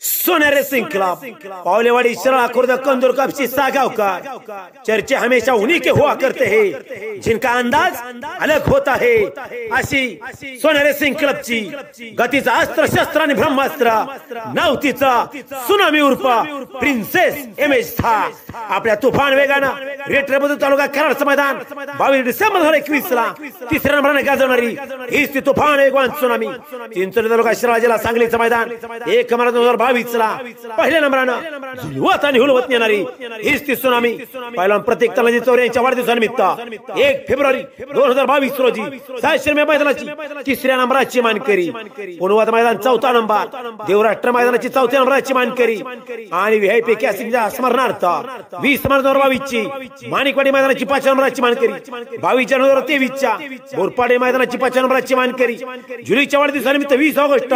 सोने racing club पावलेवाड़ी शरणा Khurd कंदूर कपची Sagaon का चर्चे हमेशा उन्हीं के हुआ करते हैं जिनका अंदाज अलग होता है। अशी सोने रेसिंग क्लबची गतीचा अस्त्र शस्त्र आणि ब्रह्मास्त्र नवतीचा सुनामी उर्फ प्रिन्सेस इमेज था आपल्या तुफान वेगानं रेट रेबदू तालुका कराडचं मैदान 22 डिसेंबर 2021 ला तिसऱ्या नंबराने गाजवणारी हीच ती तुफान वेगवान सुनामी। चिंचोली तालुका शिराळा जिल्हा सांगलीचं मैदान 1 मार्च 2022 ला पहिल्या नंबरानं झुलवत आणि हुलवत येणारी हीच ती सुनामी। पहिला प्रत्येक तलाजी चौरे यांच्या वाढदिवसानिमित्त 1 फेब्रुवारी 2022 रोजी 600 मैदानाची तिसऱ्या नंबराची मानकरी, पुनवत मैदान 4था नंबर, देवराष्ट्र मैदानाची 4थ्या नंबराची मानकरी आणि व्हीआयपी कॅसिंगच्या स्मरणार्थ 20 मार्च 2022 ची माणिकवाडी मैदानाची 5 नंबराची मानकरी, 22 जानेवारी 2023 च्या बोरपाडे मैदानाची 5 नंबराची मानकरी, जुलीच्या वाढदिवसानिमित्त 20 ऑगस्ट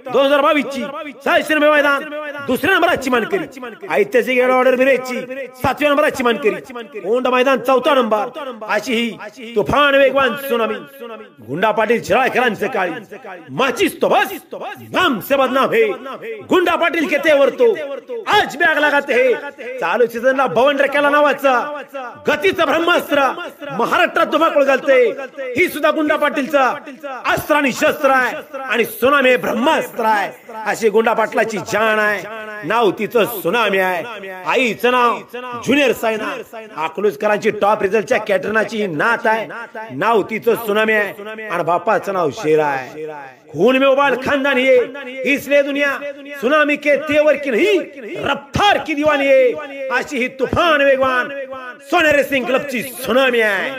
2022 ची 600 मैदान दुसऱ्या नंबराची मानकरी, ऐतिहासिक ऑर्डर मिरेची 7व्या नंबराची मानकरी, ओंड मैदान 4था नंबर। अशी ही तुफान वेगवान सुनामी गुंडा पाटील शिराळकरांचे काळी माचिस तो बस नाम से बदनाम है गुंडा पाटील के तेवर तो आज भी आग लगाते है। चालू सीझनला 52 रक्याला नावाचा गतीचा ब्रह्मास्त्र महाराष्ट्रात धुमाकूळ घालते ही सुद्धा गुंडा पाटीलचा अस्त्र आणि शस्त्र आहे आणि सुनामी ब्रह्मास्त्र आहे। अशी गुंडा पाटलाची जान आहे, नाव तिचं सुनामी आहे। आईचं नाव ज्युनियर सायना, अकलूजकरांची टॉप रिझल्टच्या कॅटरनाची नात आहे, नाव तिचं सुनामी आहे आणि बापाचं नाव शेरा आहे। खून में उबाल खानदान ये इसलिए दुनिया सुनामी के तेवर की नहीं रफ्तार की दीवानी है। अशी ही तुफान वेगवान सोने रेसिंग क्लबची सुनामी आहे।